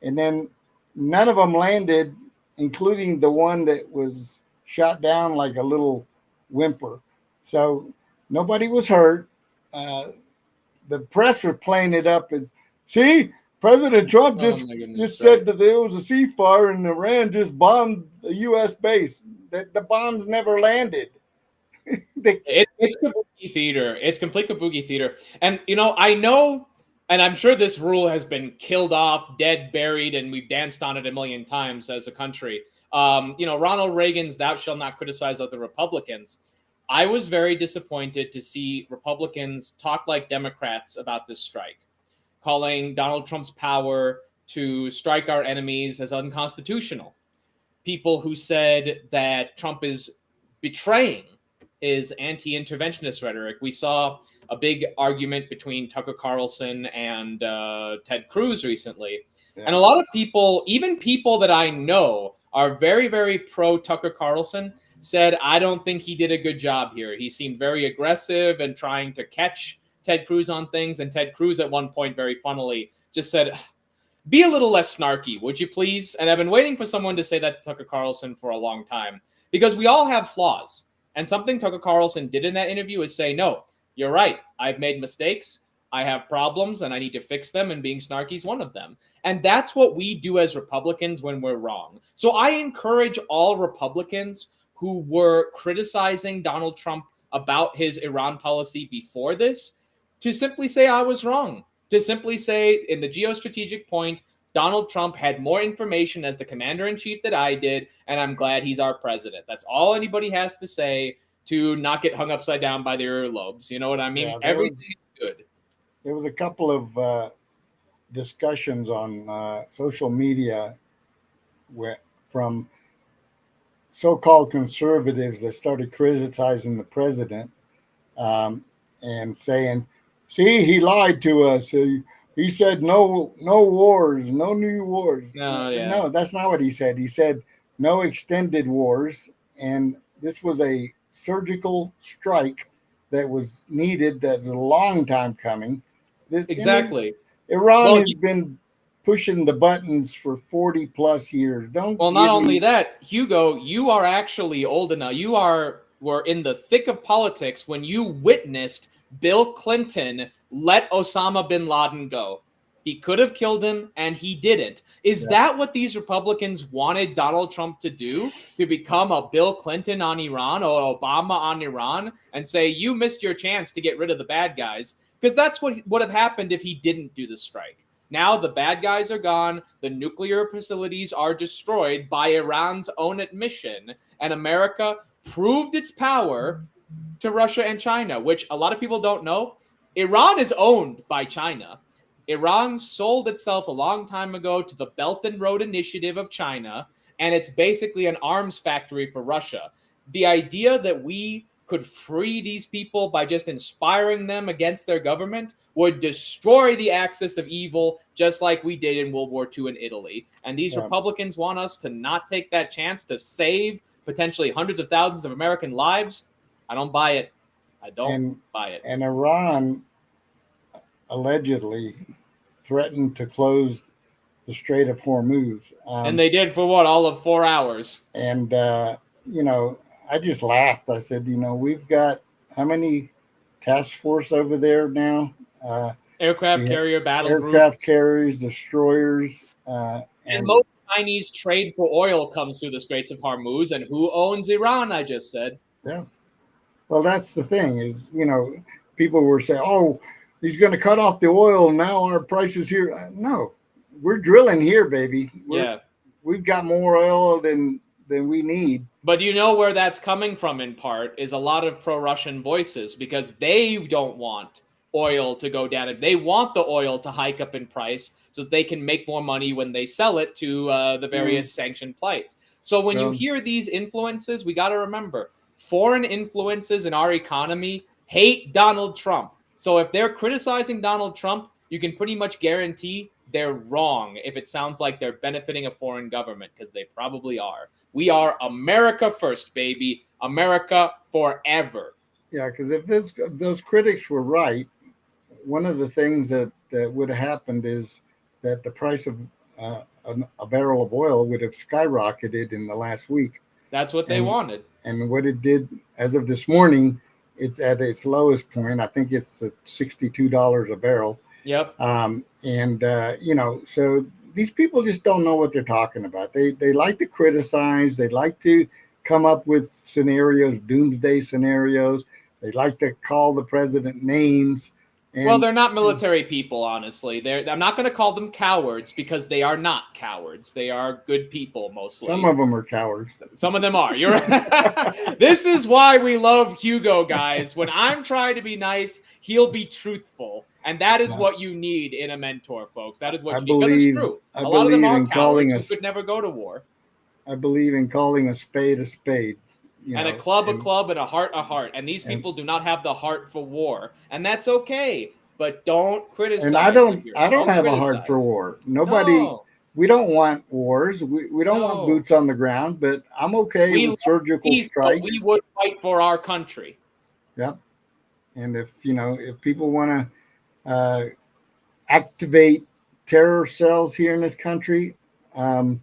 And then none of them landed including the one that was shot down like a little whimper. So nobody was hurt. The press were playing it up as, see, President Trump just said that there was a ceasefire and Iran just bombed a U.S. base. That the bombs never landed. It's kabuki theater. It's complete kabuki theater. And, I know, and I'm sure this rule has been killed off, dead, buried, and we've danced on it a million times as a country. Ronald Reagan's "Thou shalt not criticize other Republicans." I was very disappointed to see Republicans talk like Democrats about this strike, calling Donald Trump's power to strike our enemies as unconstitutional. People who said that Trump is betraying his anti-interventionist rhetoric. We saw a big argument between Tucker Carlson and Ted Cruz recently. Yeah. And a lot of people, even people that I know are very, very pro Tucker Carlson, said, I don't think he did a good job here. He seemed very aggressive and trying to catch Ted Cruz on things. And Ted Cruz at one point, very funnily, just said, be a little less snarky, would you please? And I've been waiting for someone to say that to Tucker Carlson for a long time, because we all have flaws. And something Tucker Carlson did in that interview is say, no, you're right. I've made mistakes. I have problems and I need to fix them. And being snarky is one of them. And that's what we do as Republicans when we're wrong. So I encourage all Republicans who were criticizing Donald Trump about his Iran policy before this to simply say I was wrong. To simply say in the geostrategic point, Donald Trump had more information as the commander-in-chief that I did, and I'm glad he's our president. That's all anybody has to say to not get hung upside down by their earlobes. You know what I mean? Yeah, everything's good. There was a couple of discussions on social media from so-called conservatives that started criticizing the president and saying, see, he lied to us. He said no wars, no new wars. No, that's not what he said. He said no extended wars. And this was a surgical strike that was needed. That's a long time coming. Exactly. Iran has been pushing the buttons for 40 plus years. Not only that, Hugo, you are actually old enough. You were in the thick of politics when you witnessed Bill Clinton let Osama bin Laden go. He could have killed him, and he didn't. Is that what these Republicans wanted Donald Trump to do? To become a Bill Clinton on Iran or Obama on Iran and say, you missed your chance to get rid of the bad guys? Because that's what would have happened if he didn't do the strike. Now the bad guys are gone. The nuclear facilities are destroyed by Iran's own admission. And America proved its power to Russia and China, which a lot of people don't know. Iran is owned by China. Iran sold itself a long time ago to the Belt and Road Initiative of China, and it's basically an arms factory for Russia. The idea that we could free these people by just inspiring them against their government would destroy the axis of evil, just like we did in World War II in Italy. And these Republicans want us to not take that chance to save potentially hundreds of thousands of American lives. I don't buy it. I don't buy it. And Iran allegedly threatened to close the Strait of Hormuz. And they did for what, all of 4 hours? And, I just laughed. I said, we've got how many task force over there now? Aircraft carrier battle group. Aircraft carriers, destroyers. And most Chinese trade for oil comes through the Straits of Hormuz. And who owns Iran, I just said. Yeah. Well, that's the thing is, people were saying, oh, he's going to cut off the oil. Now our prices here. No, we're drilling here, baby. We've got more oil than we need. But you know where that's coming from in part is a lot of pro-Russian voices, because they don't want oil to go down. They want the oil to hike up in price so that they can make more money when they sell it to the various sanctioned plights. So when you hear these influences, we got to remember, foreign influences in our economy hate Donald Trump. So if they're criticizing Donald Trump, you can pretty much guarantee they're wrong if it sounds like they're benefiting a foreign government, because they probably are. We are America first, baby. America forever. Yeah, because if those critics were right, one of the things that would have happened is that the price of a barrel of oil would have skyrocketed in the last week. That's what they wanted. And what it did, as of this morning, it's at its lowest point. I think it's at $62 a barrel. Yep. So these people just don't know what they're talking about. They like to criticize. They like to come up with scenarios, doomsday scenarios. They like to call the president names. Well, they're not military people, honestly. I'm not going to call them cowards because they are not cowards. They are good people, mostly. Some of them are cowards. Some of them are. You're right. This is why we love Hugo, guys. When I'm trying to be nice, he'll be truthful. And that is what you need in a mentor, folks. That is what you need. Because it's true. A lot of them are cowards who could never go to war. I believe in calling a spade a spade. And a club, and a heart. And these people do not have the heart for war. And that's okay. But don't criticize. And I don't have a heart for war. We don't want wars. We don't want boots on the ground, but I'm okay with surgical strikes. We would fight for our country. Yep. And if people want to activate terror cells here in this country, I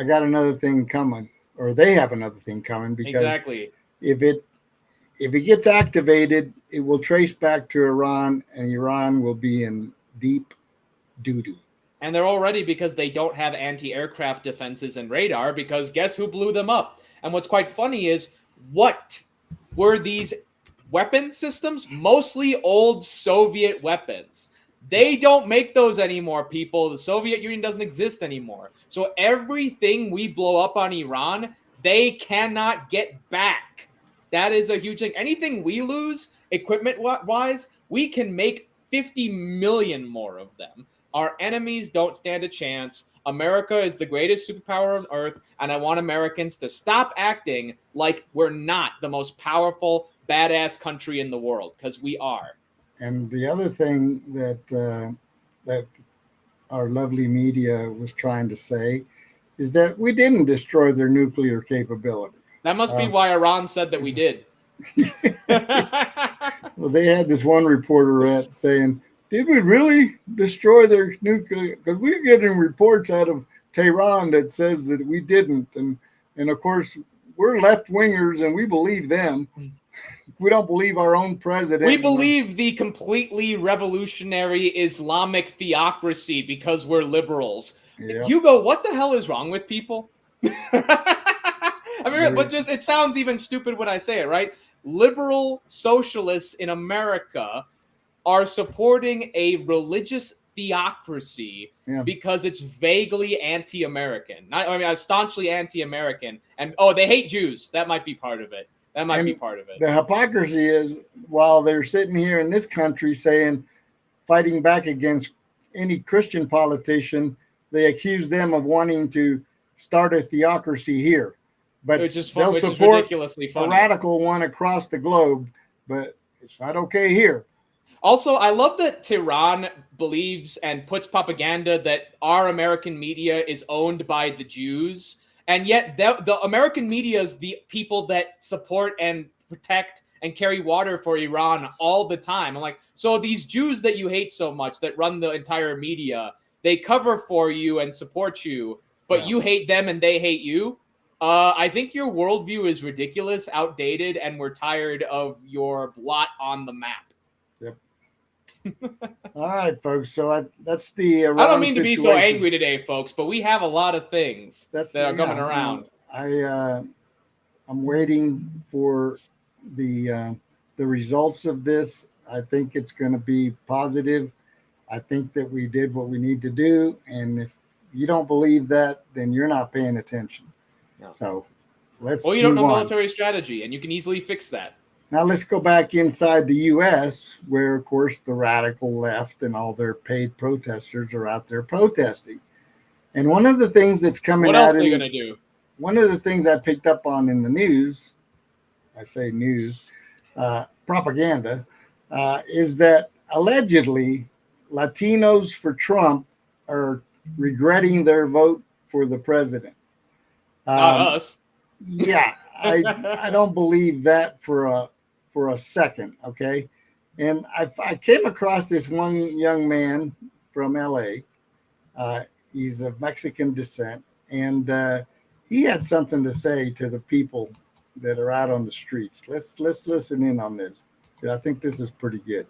got another thing coming. Or they have another thing coming, because if it gets activated, it will trace back to Iran, and Iran will be in deep doo-doo. And they're already, because they don't have anti-aircraft defenses and radar, because guess who blew them up? And what's quite funny is, what were these weapon systems? Mostly old Soviet weapons. They don't make those anymore, people. The Soviet Union doesn't exist anymore. So everything we blow up on Iran, they cannot get back. That is a huge thing. Anything we lose, equipment-wise, we can make 50 million more of them. Our enemies don't stand a chance. America is the greatest superpower on earth, and I want Americans to stop acting like we're not the most powerful, badass country in the world, because we are. And the other thing that our lovely media was trying to say is that we didn't destroy their nuclear capability. That must be why Iran said that we did. Well, they had this one reporter saying, did we really destroy their nuclear? Because we're getting reports out of Tehran that says that we didn't. And of course, we're left-wingers and we believe them. We don't believe our own president. We believe the completely revolutionary Islamic theocracy because we're liberals. Yep. Hugo, what the hell is wrong with people? But it sounds even stupid when I say it, right? Liberal socialists in America are supporting a religious theocracy because it's vaguely anti-American. Staunchly anti-American. And, they hate Jews. That might be part of it. The hypocrisy is, while they're sitting here in this country fighting back against any Christian politician, they accuse them of wanting to start a theocracy here. But they'll support a radical one across the globe, but it's not okay here. Also, I love that Tehran believes and puts propaganda that our American media is owned by the Jews. And yet the American media is the people that support and protect and carry water for Iran all the time. I'm like, so these Jews that you hate so much that run the entire media, they cover for you and support you, but you hate them and they hate you? I think your worldview is ridiculous, outdated, and we're tired of your blot on the map. Yep. All right, folks. So that's the Iran I don't mean situation. to be so angry today, folks, but we have a lot of things that are coming around. I'm waiting for the results of this. I think it's going to be positive. I think that we did what we need to do, and if you don't believe that, then you're not paying attention. No. So let's. Well, you don't know military strategy, and you can easily fix that. Now let's go back inside the U.S., where, of course, the radical left and all their paid protesters are out there protesting. And one of the things that's coming out. What else are they going to do? One of the things I picked up on in the news, I say news, propaganda, is that allegedly Latinos for Trump are regretting their vote for the president. Not us. Yeah, I don't believe that for a second. Okay, and I came across this one young man from L.A. He's of Mexican descent, and he had something to say to the people that are out on the streets. Let's listen in on this. I think this is pretty good.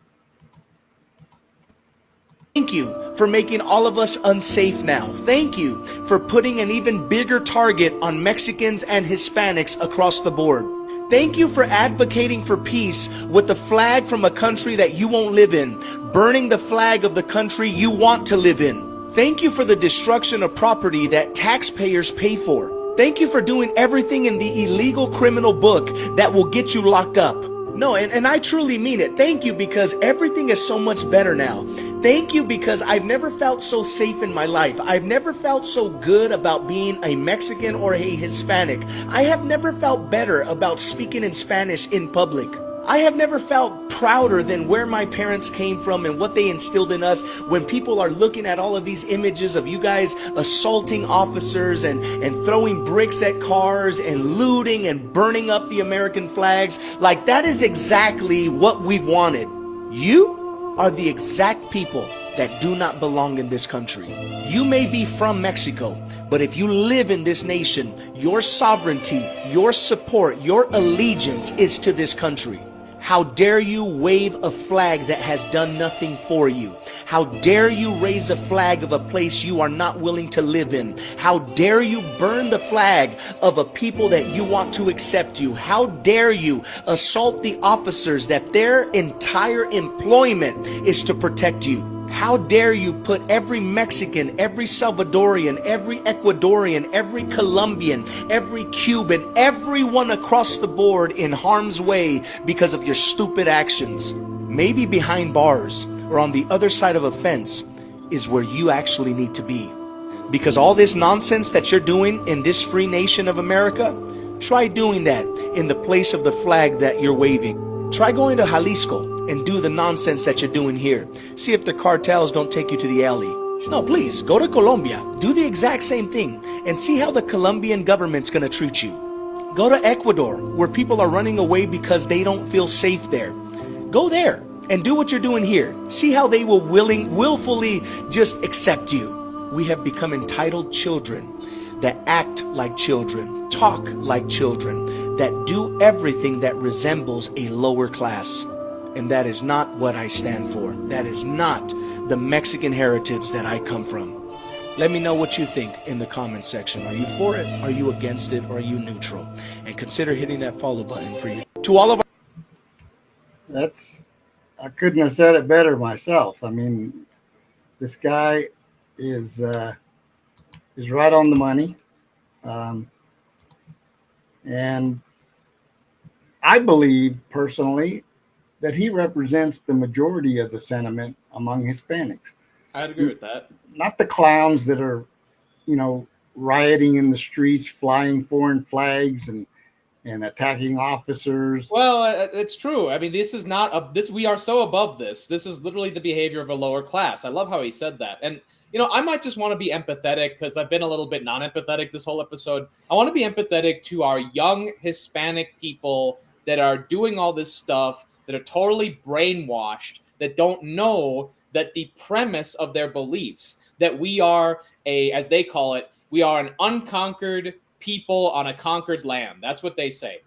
Thank you for making all of us unsafe now. Thank you for putting an even bigger target on Mexicans and Hispanics across the board. Thank you for advocating for peace with the flag from a country that you won't live in, burning the flag of the country you want to live in. Thank you for the destruction of property that taxpayers pay for. Thank you for doing everything in the illegal criminal book that will get you locked up. No, and I truly mean it. Thank you, because everything is so much better now. Thank you, because I've never felt so safe in my life. I've never felt so good about being a Mexican or a Hispanic. I have never felt better about speaking in Spanish in public. I have never felt prouder than where my parents came from and what they instilled in us. When people are looking at all of these images of you guys assaulting officers and throwing bricks at cars and looting and burning up the American flags, like, that is exactly what we've wanted. You are the exact people that do not belong in this country. You may be from Mexico, but if you live in this nation, your sovereignty, your support, your allegiance is to this country. How dare you wave a flag that has done nothing for you? How dare you raise a flag of a place you are not willing to live in? How dare you burn the flag of a people that you want to accept you? How dare you assault the officers that their entire employment is to protect you? How dare you put every Mexican, every Salvadorian, every Ecuadorian, every Colombian, every Cuban, everyone across the board in harm's way because of your stupid actions? Maybe behind bars or on the other side of a fence is where you actually need to be. Because all this nonsense that you're doing in this free nation of America, try doing that in the place of the flag that you're waving. Try going to Jalisco and do the nonsense that you're doing here. See if the cartels don't take you to the alley. No, please, go to Colombia. Do the exact same thing and see how the Colombian government's gonna treat you. Go to Ecuador, where people are running away because they don't feel safe there. Go there and do what you're doing here. See how they will willfully just accept you. We have become entitled children that act like children, talk like children, that do everything that resembles a lower class. And that is not what I stand for. That is not the Mexican heritage that I come from. Let me know what you think in the comment section. Are you for it? Are you against it? Or are you neutral? And consider hitting that follow button for you. To all of our... I couldn't have said it better myself. I mean, this guy is right on the money. And I believe personally that he represents the majority of the sentiment among Hispanics. I'd agree with that. Not the clowns that are, rioting in the streets, flying foreign flags and attacking officers. Well, it's true. I mean, this is not we are so above this. This is literally the behavior of a lower class. I love how he said that. And I might just want to be empathetic because I've been a little bit non-empathetic this whole episode. I want to be empathetic to our young Hispanic people that are doing all this stuff, that are totally brainwashed, that don't know that the premise of their beliefs, that we are as they call it, we are an unconquered people on a conquered land. That's what they say.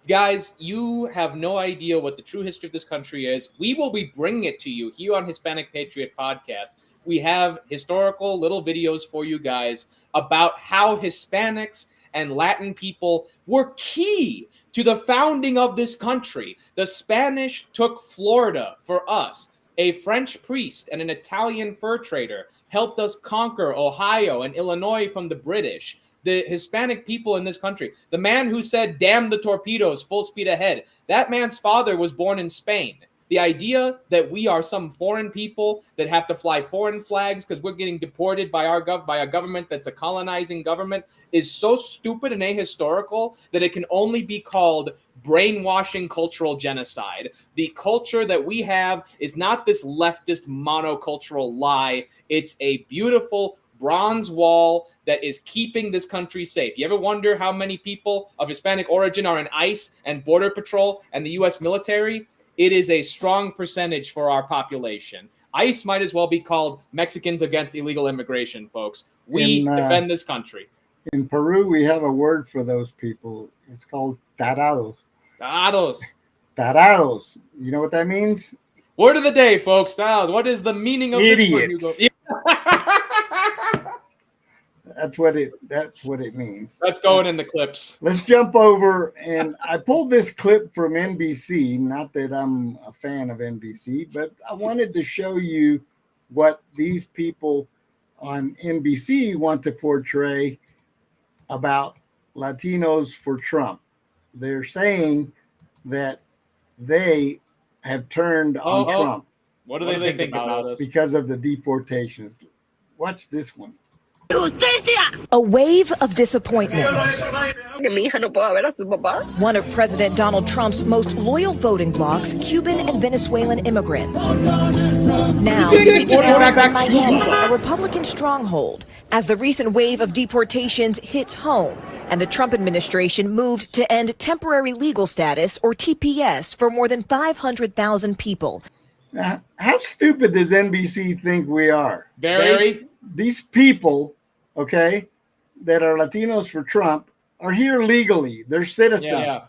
Guys, you have no idea what the true history of this country is. We will be bringing it to you here on Hispanic Patriot Podcast. We have historical little videos for you guys about how Hispanics and Latin people were key to the founding of this country. The Spanish took Florida for us. A French priest and an Italian fur trader helped us conquer Ohio and Illinois from the British. The Hispanic people in this country, the man who said, "Damn the torpedoes, full speed ahead," that man's father was born in Spain. The idea that we are some foreign people that have to fly foreign flags because we're getting deported by a government that's a colonizing government is so stupid and ahistorical that it can only be called brainwashing cultural genocide. The culture that we have is not this leftist monocultural lie. It's a beautiful bronze wall that is keeping this country safe. You ever wonder how many people of Hispanic origin are in ICE and Border Patrol and the U.S. military? It is a strong percentage for our population. ICE might as well be called Mexicans Against Illegal Immigration, folks. We defend this country. In Peru, we have a word for those people. It's called tarados. Tarados. Tarados. You know what that means? Word of the day, folks. Tarados. What is the meaning of idiots? This word, That's what it means. That's going in the clips. Let's jump over, and I pulled this clip from NBC. Not that I'm a fan of NBC, but I wanted to show you what these people on NBC want to portray about Latinos for Trump. They're saying that they have turned on Trump. What do they think about us? Because of the deportations. Watch this one. A wave of disappointment. One of President Donald Trump's most loyal voting blocs, Cuban and Venezuelan immigrants. Now speaking out in Miami, a Republican stronghold, as the recent wave of deportations hits home and the Trump administration moved to end temporary legal status, or TPS, for more than 500,000 people. Now, how stupid does NBC think we are? Very. These people, okay, that are Latinos for Trump are here legally. They're citizens.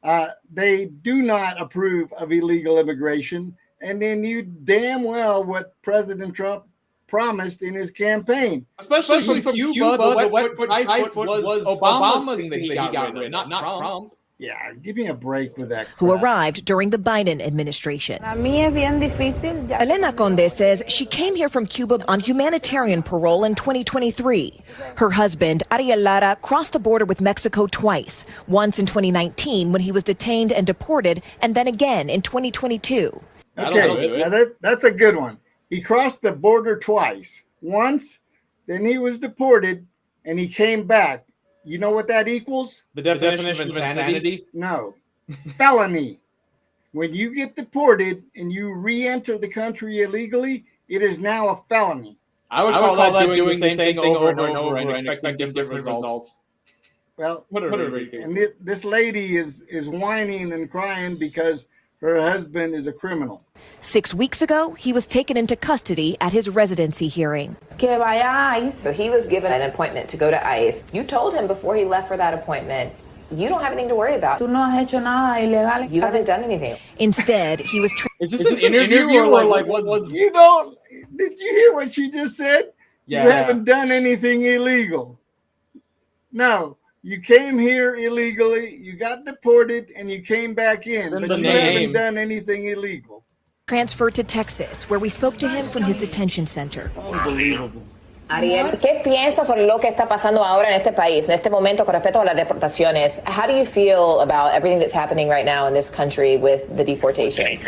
Yeah. They do not approve of illegal immigration. And they knew damn well what President Trump promised in his campaign. Especially from Cuba, the wet foot was Obama's thing that he got rid of, not Trump. Yeah, give me a break with that crap. Who arrived during the Biden administration. Elena Conde says she came here from Cuba on humanitarian parole in 2023. Her husband, Ariel Lara, crossed the border with Mexico twice, once in 2019 when he was detained and deported, and then again in 2022. Okay, now that's a good one. He crossed the border twice. Once, then he was deported, and he came back. You know what that equals? The definition of insanity? No. Felony. When you get deported and you re-enter the country illegally, it is now a felony. I would call that doing the same thing over and over and expecting different results. Well, and this lady is whining and crying because her husband is a criminal. 6 weeks ago, he was taken into custody at his residency hearing. So he was given an appointment to go to ICE. You told him before he left for that appointment, you don't have anything to worry about. You haven't done anything. Instead, he was... Is this an interview or like was... You don't... Did you hear what she just said? Yeah. You haven't done anything illegal. No. You came here illegally, you got deported, and you came back in, but you haven't done anything illegal. Transferred to Texas, where we spoke to him from his detention center. Unbelievable. Ariel, ¿qué piensas sobre lo que está pasando ahora en este país, en este momento con respecto a las deportaciones? How do you feel about everything that's happening right now in this country with the deportations?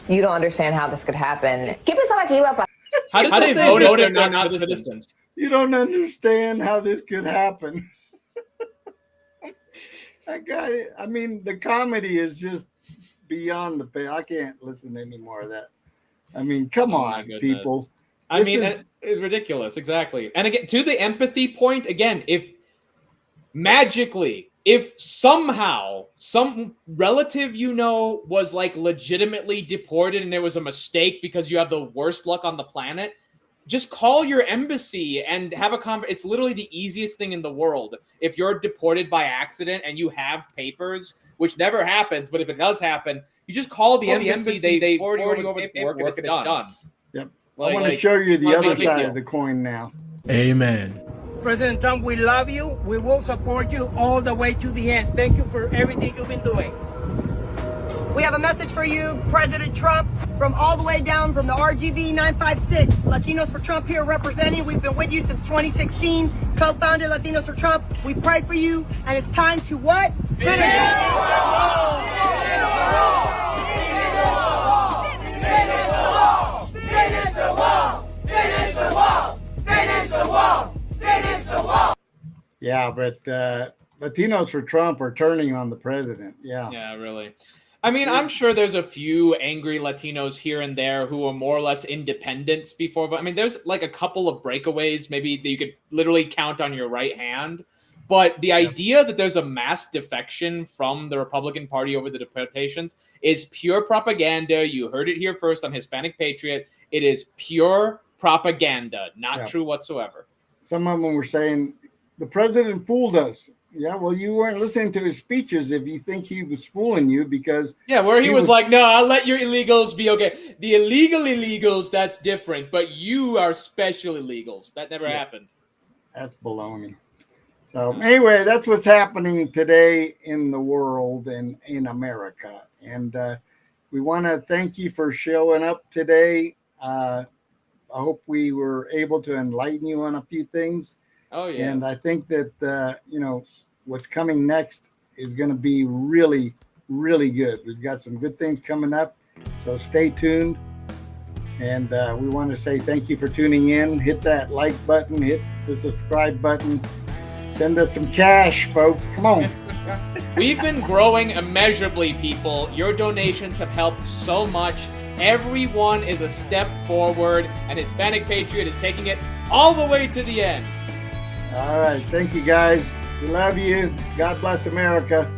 You don't understand how this could happen. ¿Qué pensaba que iba a pasar? How did they vote if they're not citizens? You don't understand how this could happen. I got it. I mean, the comedy is just beyond the pale. I can't listen to any more of that. I mean, come on, people. It's ridiculous. Exactly. And again, to the empathy point, again, if somehow some relative was like legitimately deported and it was a mistake because you have the worst luck on the planet, just call your embassy and have a conversation. It's literally the easiest thing in the world. If you're deported by accident and you have papers, which never happens, but if it does happen, you just call the embassy. They forward you over the paperwork and it's done. Yep. I want to show you the other side of the coin now. Amen. President Trump, we love you. We will support you all the way to the end. Thank you for everything you've been doing. We have a message for you, President Trump, from all the way down from the RGV 956. Latinos for Trump here representing. We've been with you since 2016. Co-founded Latinos for Trump. We pray for you, and it's time to what? Finish the wall! Finish the wall! Finish the wall! Finish the wall! Finish the wall! Finish the wall! Finish the wall! Yeah, but Latinos for Trump are turning on the president. Yeah. Yeah, really. I mean, I'm sure there's a few angry Latinos here and there who are more or less independents before. I mean, there's like a couple of breakaways maybe that you could literally count on your right hand. But the idea that there's a mass defection from the Republican Party over the deportations is pure propaganda. You heard it here first on Hispanic Patriot. It is pure propaganda, not true whatsoever. Some of them were saying, the president fooled us. Yeah, well, you weren't listening to his speeches if you think he was fooling you, because... Yeah, where he was like, no, I'll let your illegals be okay. The illegal illegals, that's different, but you are special illegals. That never happened. That's baloney. So anyway, that's what's happening today in the world and in America. And we want to thank you for showing up today. I hope we were able to enlighten you on a few things. Oh, yeah. And I think that, what's coming next is going to be really, really good. We've got some good things coming up. So stay tuned. And we want to say thank you for tuning in. Hit that like button, hit the subscribe button. Send us some cash, folks. Come on. We've been growing immeasurably, people. Your donations have helped so much. Everyone is a step forward, and Hispanic Patriot is taking it all the way to the end. All right. Thank you, guys. We love you. God bless America.